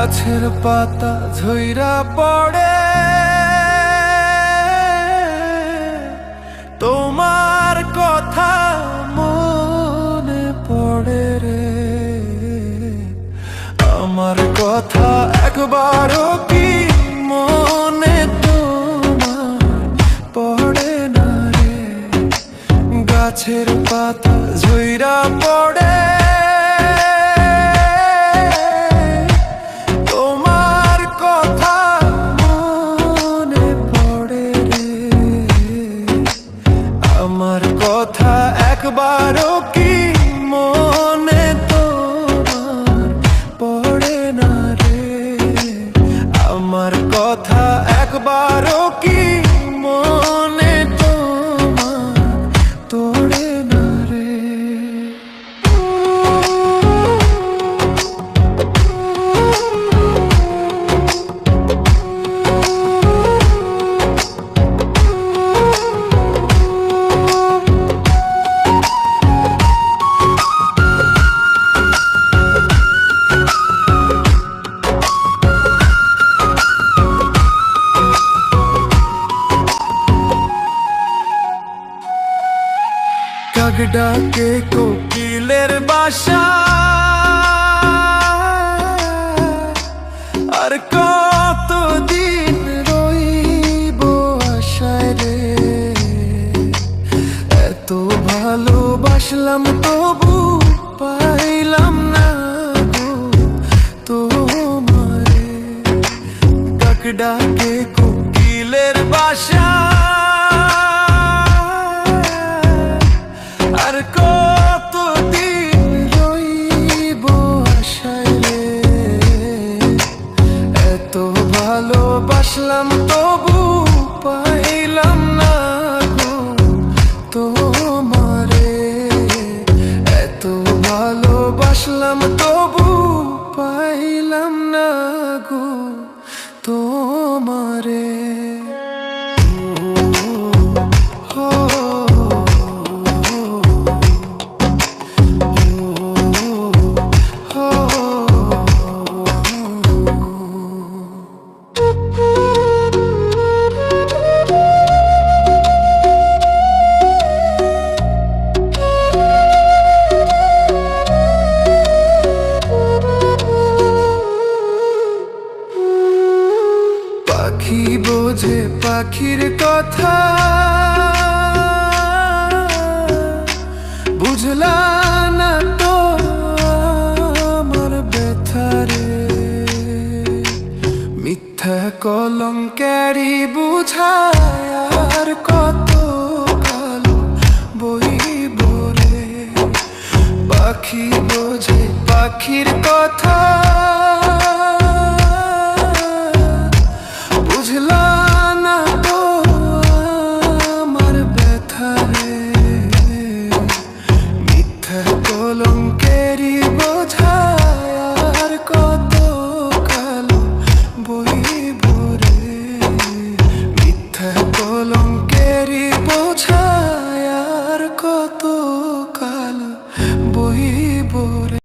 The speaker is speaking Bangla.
গাছের পাতা ঝইরা পড়ে, তোমার কথা মনে পড়ে রে। আমার কথা একবারও কি মনে তোমার পড়ে না রে? গাছের পাতা ঝইরা পড়ে, তোমার কথা মনে পড়ে রে। আমার কথা একবারও কি মনে তোমার পড়ে না রে? আমার কথা একবারও কি মনে তোমার তোড়ে না রে? কাক ডাকে কোকিলের বাসা, আর কতদিন রইব আশায় রে। এত ভালোবাসলাম তবু পাইলাম না গো তোমারে। কাক ডাকে কোকিলের বাসা, আর কতদিন রইব আশায় রে। এত ভালোবাসলাম তবু পাইলাম না গো তোমারে। এত ভালোবাসলাম তবু পাইলাম না গো তোমারে। পাখি বোঝে পাখির কথা, বুঝলা না তো আমার ব্যথা রে। মিথ্যা কলঙ্কেরই বুঝায় আর কত কালো বইব রে। পাখি বোঝে পাখির কথা,